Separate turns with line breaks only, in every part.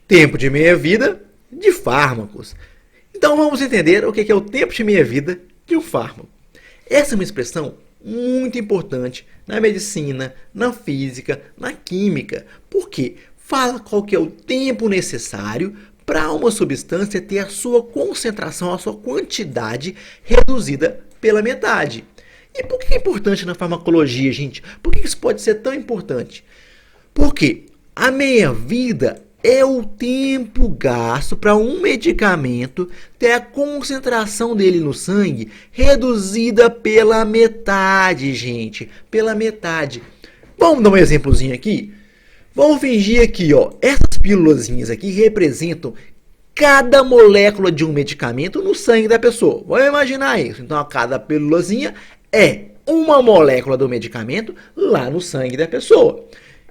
Tempo de meia-vida de fármacos. Então vamos entender o que é o tempo de meia-vida de um fármaco. Essa é uma expressão muito importante na medicina, na física, na química. Por quê? Fala qual que é o tempo necessário para uma substância ter a sua concentração, a sua quantidade reduzida pela metade. E por que é importante na farmacologia, gente? Por que isso pode ser tão importante? Porque a meia-vida é o tempo gasto para um medicamento ter a concentração dele no sangue reduzida pela metade, gente. Pela metade. Vamos dar um exemplozinho aqui? Vamos fingir aqui, ó, essas pílulazinhas aqui representam cada molécula de um medicamento no sangue da pessoa. Vamos imaginar isso. Então, a cada pílulazinha é uma molécula do medicamento lá no sangue da pessoa.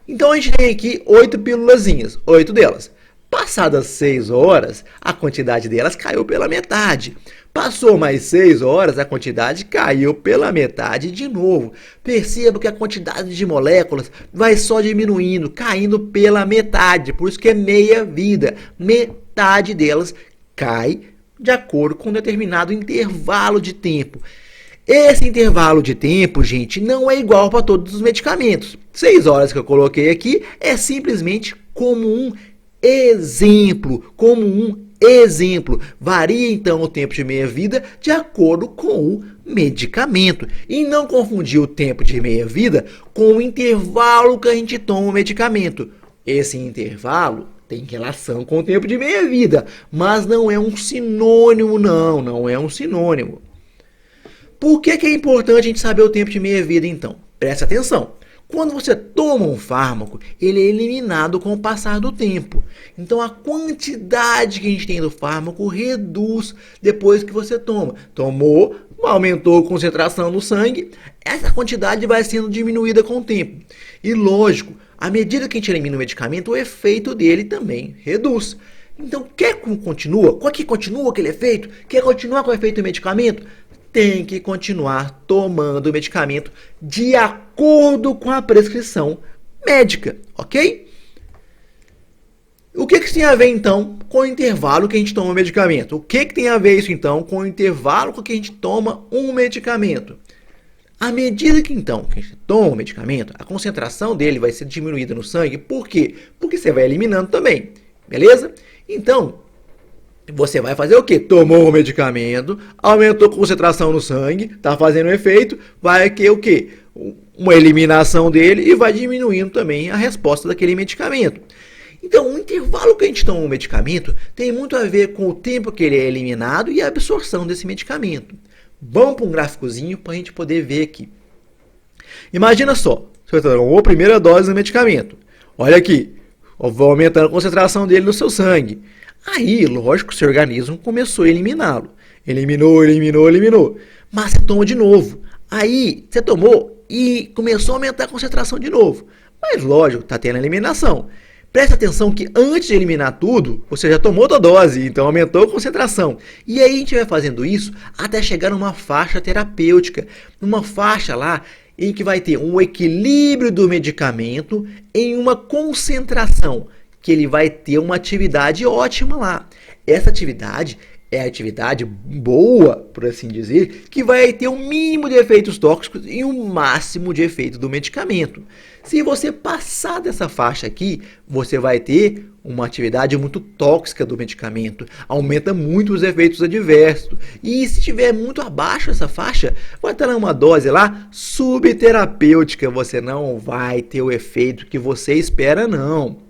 Então, a gente tem aqui 8 pílulazinhas, 8 delas. Passadas 6 horas, a quantidade delas caiu pela metade. Passou mais 6 horas, a quantidade caiu pela metade de novo. Perceba que a quantidade de moléculas vai só diminuindo, caindo pela metade. Por isso que é meia vida. Metade delas cai de acordo com um determinado intervalo de tempo. Esse intervalo de tempo, gente, não é igual para todos os medicamentos. 6 horas que eu coloquei aqui é simplesmente como um exemplo, Varia então o tempo de meia-vida de acordo com o medicamento. E não confundir o tempo de meia-vida com o intervalo que a gente toma o medicamento. Esse intervalo tem relação com o tempo de meia-vida, mas não é um sinônimo, não é um sinônimo. Por que é importante a gente saber o tempo de meia-vida, então? Presta atenção. Quando você toma um fármaco, ele é eliminado com o passar do tempo. Então, a quantidade que a gente tem do fármaco reduz depois que você toma. Tomou, aumentou a concentração no sangue, essa quantidade vai sendo diminuída com o tempo. E lógico, à medida que a gente elimina o medicamento, o efeito dele também reduz. Então, quer que continue aquele efeito? Quer continuar com o efeito do medicamento? Tem que continuar tomando o medicamento de acordo com a prescrição médica, ok? O que tem a ver, então, com o intervalo que a gente toma o medicamento? O que tem a ver isso, então, com o intervalo com que a gente toma um medicamento? À medida que, então, que a gente toma o medicamento, a concentração dele vai ser diminuída no sangue. Por quê? Porque você vai eliminando também, beleza? Então, você vai fazer o quê? Tomou o medicamento, aumentou a concentração no sangue, está fazendo efeito, vai ter o quê? Uma eliminação dele e vai diminuindo também a resposta daquele medicamento. Então, o intervalo que a gente toma o medicamento tem muito a ver com o tempo que ele é eliminado e a absorção desse medicamento. Vamos para um gráficozinho para a gente poder ver aqui. Imagina só, você tomou a primeira dose do medicamento. Olha aqui, vai aumentando a concentração dele no seu sangue. Aí, lógico, o seu organismo começou a eliminá-lo. Eliminou. Mas você toma de novo. Aí, você tomou e começou a aumentar a concentração de novo. Mas, lógico, está tendo a eliminação. Presta atenção que antes de eliminar tudo, você já tomou outra dose, então aumentou a concentração. E aí a gente vai fazendo isso até chegar numa faixa terapêutica. Numa faixa lá em que vai ter um equilíbrio do medicamento em uma concentração, que ele vai ter uma atividade ótima lá. Essa atividade é a atividade boa, por assim dizer, que vai ter um mínimo de efeitos tóxicos e um máximo de efeito do medicamento. Se você passar dessa faixa aqui, você vai ter uma atividade muito tóxica do medicamento, aumenta muito os efeitos adversos. E se estiver muito abaixo dessa faixa, vai estar uma dose lá subterapêutica, você não vai ter o efeito que você espera, não.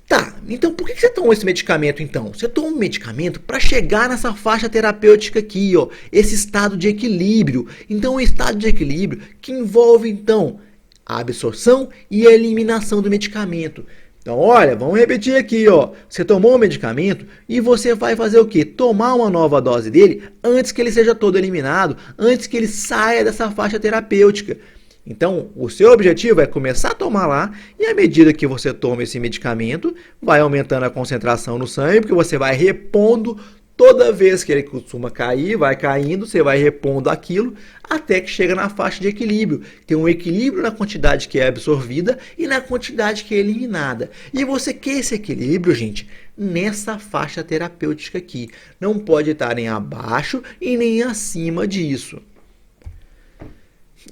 Tá, então por que você toma esse medicamento então? Você toma um medicamento para chegar nessa faixa terapêutica aqui, ó, esse estado de equilíbrio. Então, um estado de equilíbrio que envolve então a absorção e a eliminação do medicamento. Então, olha, vamos repetir aqui, ó. Você tomou o medicamento e você vai fazer o quê? Tomar uma nova dose dele antes que ele seja todo eliminado, antes que ele saia dessa faixa terapêutica. Então, o seu objetivo é começar a tomar lá e à medida que você toma esse medicamento, vai aumentando a concentração no sangue, porque você vai repondo Toda vez que ele costuma cair, vai caindo, você vai repondo aquilo até que chega na faixa de equilíbrio. Tem um equilíbrio na quantidade que é absorvida e na quantidade que é eliminada. E você quer esse equilíbrio, gente, nessa faixa terapêutica aqui. Não pode estar nem abaixo e nem acima disso.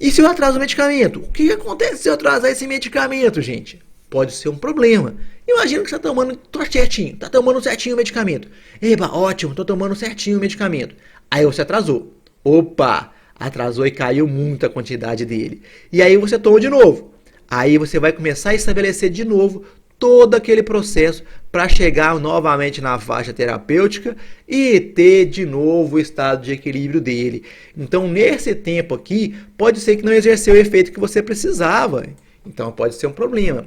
E se eu atraso o medicamento? O que acontece se eu atrasar esse medicamento, gente? Pode ser um problema. Imagina que você está tomando certinho, está tomando certinho o medicamento. Eba, ótimo, estou tomando certinho o medicamento. Aí você atrasou. Opa, atrasou e caiu muita quantidade dele. E aí você toma de novo. Aí você vai começar a estabelecer de novo todo aquele processo para chegar novamente na faixa terapêutica e ter de novo o estado de equilíbrio dele. Então, nesse tempo aqui, pode ser que não exerceu o efeito que você precisava. Então, pode ser um problema.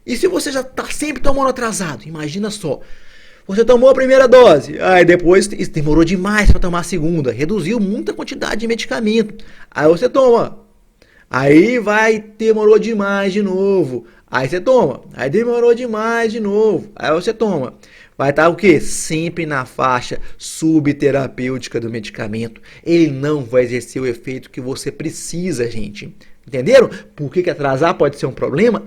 E se você já está sempre tomando atrasado? Imagina só. Você tomou a primeira dose, aí depois demorou demais para tomar a segunda, reduziu muita quantidade de medicamento. Aí você toma. Aí demorou demais de novo. Aí você toma. Aí demorou demais de novo. Aí você toma. Vai estar o quê? Sempre na faixa subterapêutica do medicamento. Ele não vai exercer o efeito que você precisa, gente. Entenderam? Por que atrasar pode ser um problema?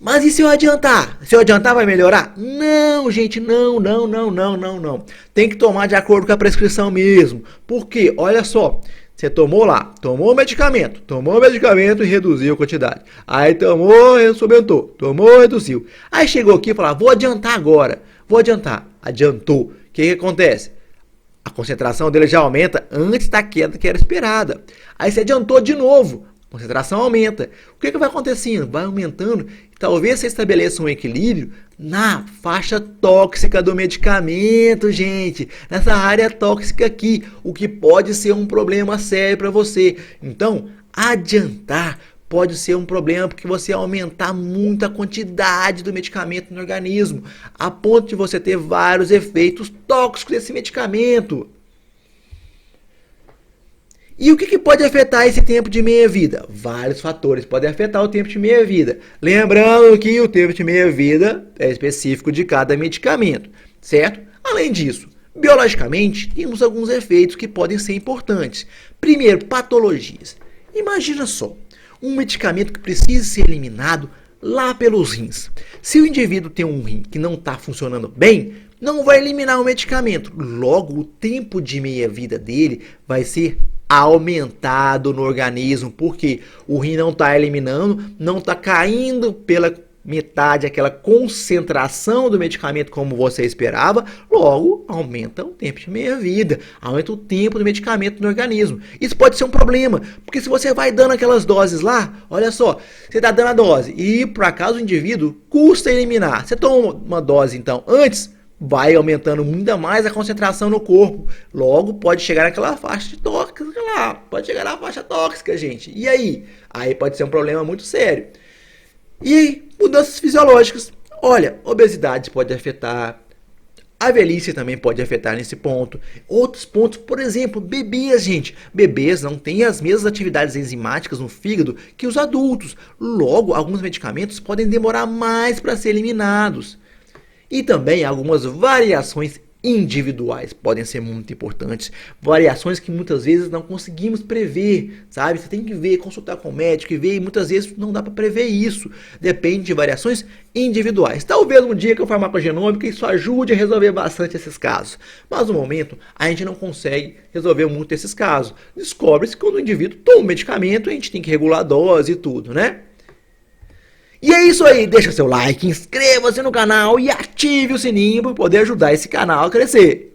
Mas e se eu adiantar? Se eu adiantar vai melhorar? Não, gente, não. Tem que tomar de acordo com a prescrição mesmo. Por quê? Olha só, você tomou o medicamento e reduziu a quantidade. Aí tomou, aumentou, tomou, reduziu. Aí chegou aqui e falou, vou adiantar agora, Adiantou. O que acontece? A concentração dele já aumenta antes da queda que era esperada. Aí você adiantou de novo. A concentração aumenta. O que vai acontecendo? Vai aumentando. Talvez você estabeleça um equilíbrio na faixa tóxica do medicamento, gente. Nessa área tóxica aqui, o que pode ser um problema sério para você. Então, adiantar pode ser um problema porque você aumentar muito a quantidade do medicamento no organismo, a ponto de você ter vários efeitos tóxicos desse medicamento. E o que pode afetar esse tempo de meia-vida? Vários fatores podem afetar o tempo de meia-vida. Lembrando que o tempo de meia-vida é específico de cada medicamento, certo? Além disso, biologicamente, temos alguns efeitos que podem ser importantes. Primeiro, patologias. Imagina só, um medicamento que precisa ser eliminado lá pelos rins. Se o indivíduo tem um rim que não está funcionando bem, não vai eliminar o medicamento. Logo, o tempo de meia-vida dele vai ser aumentado no organismo, porque o rim não está eliminando, não está caindo pela metade aquela concentração do medicamento como você esperava, logo aumenta o tempo de meia-vida, aumenta o tempo do medicamento no organismo. Isso pode ser um problema, porque se você vai dando aquelas doses lá, olha só, você está dando a dose e por acaso o indivíduo custa eliminar, você toma uma dose então antes, vai aumentando ainda mais a concentração no corpo. Logo, pode chegar naquela faixa tóxica lá. Pode chegar na faixa tóxica, gente. E aí? Aí pode ser um problema muito sério. E aí, mudanças fisiológicas. Olha, obesidade pode afetar. A velhice também pode afetar nesse ponto. Outros pontos, por exemplo, bebês, gente. Bebês não têm as mesmas atividades enzimáticas no fígado que os adultos. Logo, alguns medicamentos podem demorar mais para ser eliminados. E também algumas variações individuais podem ser muito importantes. Variações que muitas vezes não conseguimos prever, sabe? Você tem que ver, consultar com o médico e ver, e muitas vezes não dá para prever isso. Depende de variações individuais. Talvez um dia que o farmacogenômica isso ajude a resolver bastante esses casos. Mas no momento, a gente não consegue resolver muito esses casos. Descobre-se que quando o indivíduo toma um medicamento, a gente tem que regular a dose e tudo, né? E é isso aí, deixa seu like, inscreva-se no canal e ative o sininho para poder ajudar esse canal a crescer.